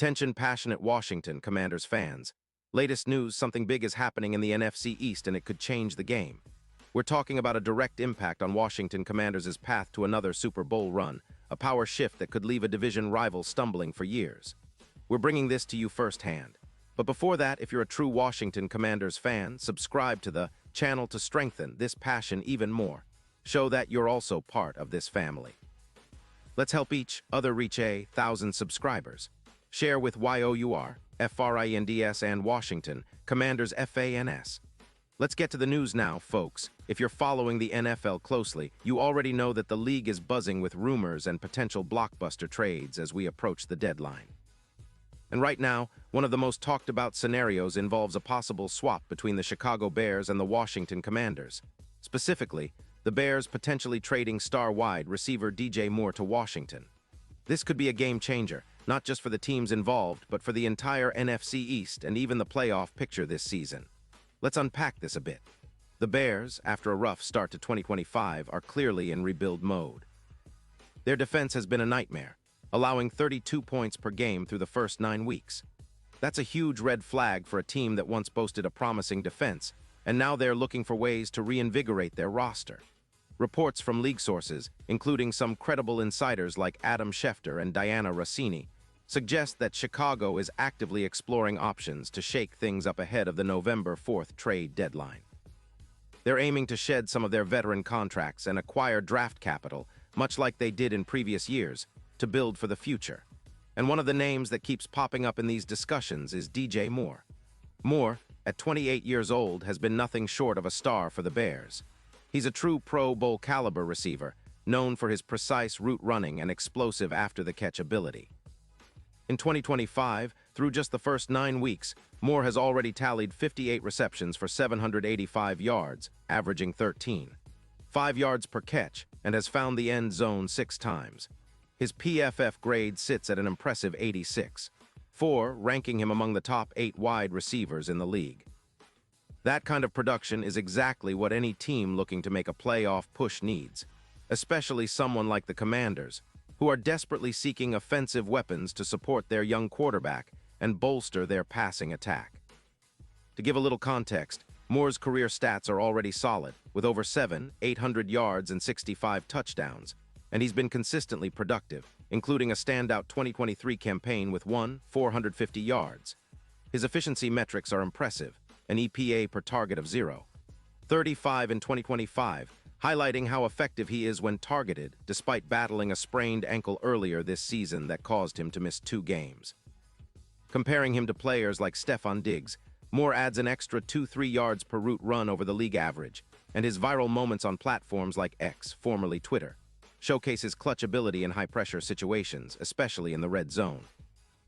Attention passionate Washington Commanders fans. Latest news, something big is happening in the NFC East and it could change the game. We're talking about a direct impact on Washington Commanders' path to another Super Bowl run, a power shift that could leave a division rival stumbling for years. We're bringing this to you firsthand. But before that, if you're a true Washington Commanders fan, subscribe to the channel to strengthen this passion even more. Show that you're also part of this family. Let's help each other reach 1,000 subscribers. Share with YOUR, FRINDS and Washington, Commanders FANS. Let's get to the news now, folks. If you're following the NFL closely, you already know that the league is buzzing with rumors and potential blockbuster trades as we approach the deadline. And right now, one of the most talked about scenarios involves a possible swap between the Chicago Bears and the Washington Commanders. Specifically, the Bears potentially trading star wide receiver DJ Moore to Washington. This could be a game changer, not just for the teams involved, but for the entire NFC East and even the playoff picture this season. Let's unpack this a bit. The Bears, after a rough start to 2025, are clearly in rebuild mode. Their defense has been a nightmare, allowing 32 points per game through the first 9 weeks. That's a huge red flag for a team that once boasted a promising defense, and now they're looking for ways to reinvigorate their roster. Reports from league sources, including some credible insiders like Adam Schefter and Diana Rossini, suggest that Chicago is actively exploring options to shake things up ahead of the November 4th trade deadline. They're aiming to shed some of their veteran contracts and acquire draft capital, much like they did in previous years, to build for the future. And one of the names that keeps popping up in these discussions is DJ Moore. Moore, at 28 years old, has been nothing short of a star for the Bears. He's a true Pro Bowl caliber receiver, known for his precise route running and explosive after-the-catch ability. In 2025, through just the first 9 weeks, Moore has already tallied 58 receptions for 785 yards, averaging 13.5 yards per catch, and has found the end zone 6 times. His PFF grade sits at an impressive 86.4, ranking him among the top 8 wide receivers in the league. That kind of production is exactly what any team looking to make a playoff push needs, especially someone like the Commanders, who are desperately seeking offensive weapons to support their young quarterback and bolster their passing attack. To give a little context, Moore's career stats are already solid, with over 800 yards and 65 touchdowns, and he's been consistently productive, including a standout 2023 campaign with 450 yards. His efficiency metrics are impressive, an EPA per target of 0.35 in 2025, highlighting how effective he is when targeted, despite battling a sprained ankle earlier this season that caused him to miss 2 games. Comparing him to players like Stefon Diggs, Moore adds an extra 2-3 yards per route run over the league average, and his viral moments on platforms like X, formerly Twitter, showcase his clutch ability in high-pressure situations, especially in the red zone.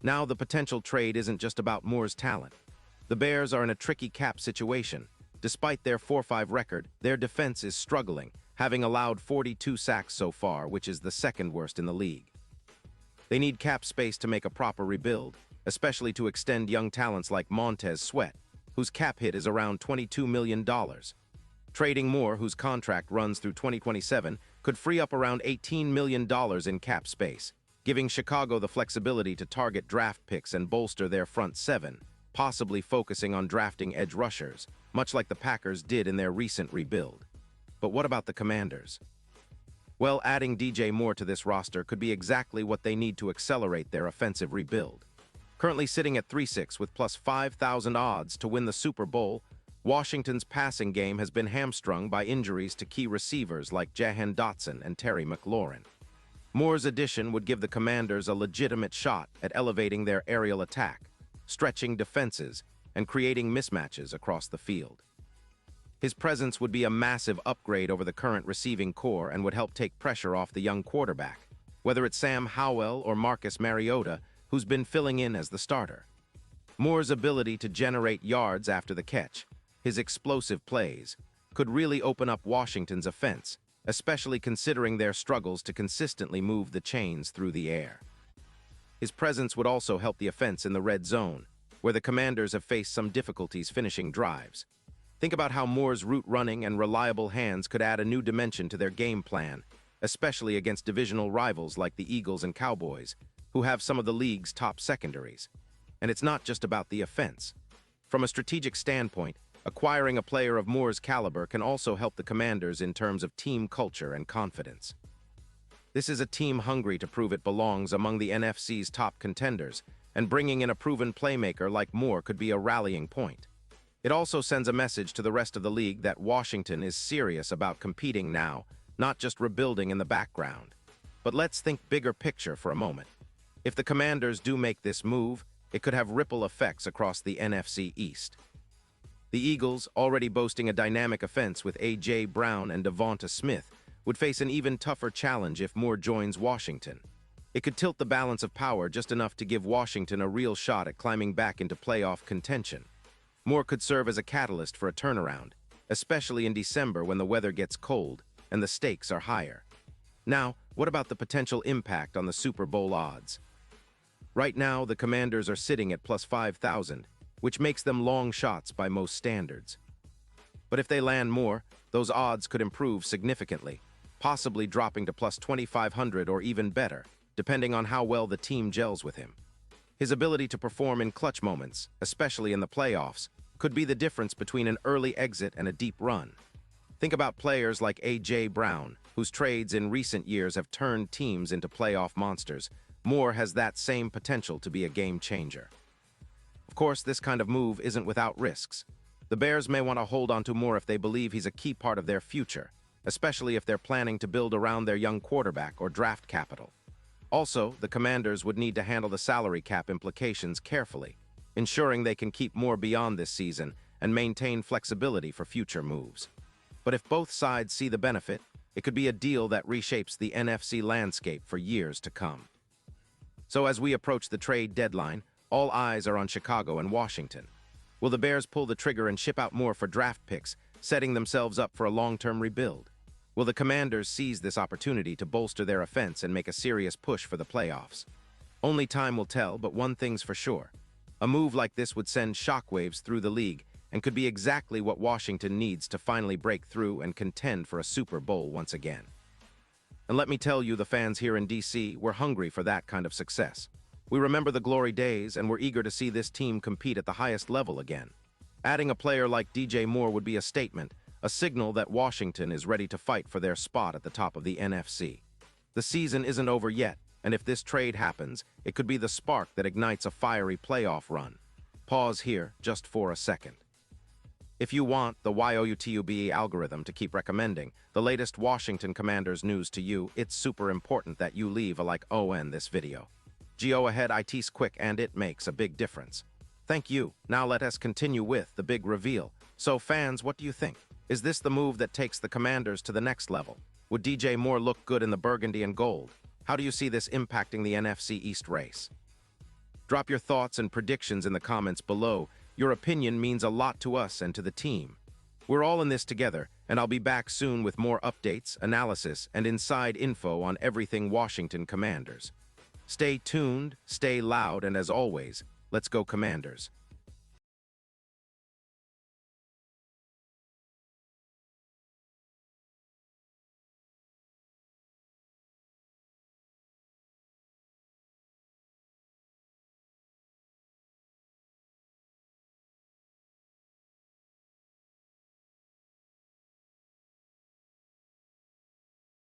Now, the potential trade isn't just about Moore's talent. The Bears are in a tricky cap situation. Despite their 4-5 record, their defense is struggling, having allowed 42 sacks so far, which is the second worst in the league. They need cap space to make a proper rebuild, especially to extend young talents like Montez Sweat, whose cap hit is around $22 million. Trading Moore, whose contract runs through 2027, could free up around $18 million in cap space, giving Chicago the flexibility to target draft picks and bolster their front 7, possibly focusing on drafting edge rushers, much like the Packers did in their recent rebuild. But what about the Commanders? Well, adding DJ Moore to this roster could be exactly what they need to accelerate their offensive rebuild. Currently sitting at 3-6 with plus 5,000 odds to win the Super Bowl, Washington's passing game has been hamstrung by injuries to key receivers like Jahan Dotson and Terry McLaurin. Moore's addition would give the Commanders a legitimate shot at elevating their aerial attack, stretching defenses, and creating mismatches across the field. His presence would be a massive upgrade over the current receiving core and would help take pressure off the young quarterback, whether it's Sam Howell or Marcus Mariota, who's been filling in as the starter. Moore's ability to generate yards after the catch, his explosive plays, could really open up Washington's offense, especially considering their struggles to consistently move the chains through the air. His presence would also help the offense in the red zone, where the Commanders have faced some difficulties finishing drives. Think about how Moore's route running and reliable hands could add a new dimension to their game plan, especially against divisional rivals like the Eagles and Cowboys, who have some of the league's top secondaries. And it's not just about the offense. From a strategic standpoint, acquiring a player of Moore's caliber can also help the Commanders in terms of team culture and confidence. This is a team hungry to prove it belongs among the NFC's top contenders, and bringing in a proven playmaker like Moore could be a rallying point. It also sends a message to the rest of the league that Washington is serious about competing now, not just rebuilding in the background. But let's think bigger picture for a moment. If the Commanders do make this move, it could have ripple effects across the NFC East. The Eagles, already boasting a dynamic offense with A.J. Brown and Devonta Smith, would face an even tougher challenge if Moore joins Washington. It could tilt the balance of power just enough to give Washington a real shot at climbing back into playoff contention. Moore could serve as a catalyst for a turnaround, especially in December when the weather gets cold and the stakes are higher. Now, what about the potential impact on the Super Bowl odds? Right now, the Commanders are sitting at plus 5,000, which makes them long shots by most standards. But if they land Moore, those odds could improve significantly, possibly dropping to plus 2,500 or even better, depending on how well the team gels with him. His ability to perform in clutch moments, especially in the playoffs, could be the difference between an early exit and a deep run. Think about players like A.J. Brown, whose trades in recent years have turned teams into playoff monsters. Moore has that same potential to be a game changer. Of course, this kind of move isn't without risks. The Bears may want to hold on to Moore if they believe he's a key part of their future, especially if they're planning to build around their young quarterback or draft capital. Also, the Commanders would need to handle the salary cap implications carefully, ensuring they can keep Moore beyond this season and maintain flexibility for future moves. But if both sides see the benefit, it could be a deal that reshapes the NFC landscape for years to come. So as we approach the trade deadline, all eyes are on Chicago and Washington. Will the Bears pull the trigger and ship out Moore for draft picks, setting themselves up for a long-term rebuild? Will the Commanders seize this opportunity to bolster their offense and make a serious push for the playoffs? Only time will tell, but one thing's for sure. A move like this would send shockwaves through the league and could be exactly what Washington needs to finally break through and contend for a Super Bowl once again. And let me tell you, the fans here in D.C., we're hungry for that kind of success. We remember the glory days, and we're eager to see this team compete at the highest level again. Adding a player like DJ Moore would be a statement, a signal that Washington is ready to fight for their spot at the top of the NFC. The season isn't over yet, and if this trade happens, it could be the spark that ignites a fiery playoff run. Pause here just for a second. If you want the YOUTUBE algorithm to keep recommending the latest Washington Commanders news to you, it's super important that you leave a like on this video. Go ahead, it's quick and it makes a big difference. Thank you. Now let us continue with the big reveal. So fans, what do you think? Is this the move that takes the Commanders to the next level? Would DJ Moore look good in the burgundy and gold? How do you see this impacting the NFC East race? Drop your thoughts and predictions in the comments below. Your opinion means a lot to us and to the team. We're all in this together, and I'll be back soon with more updates, analysis, and inside info on everything Washington Commanders. Stay tuned, stay loud, and as always, let's go Commanders.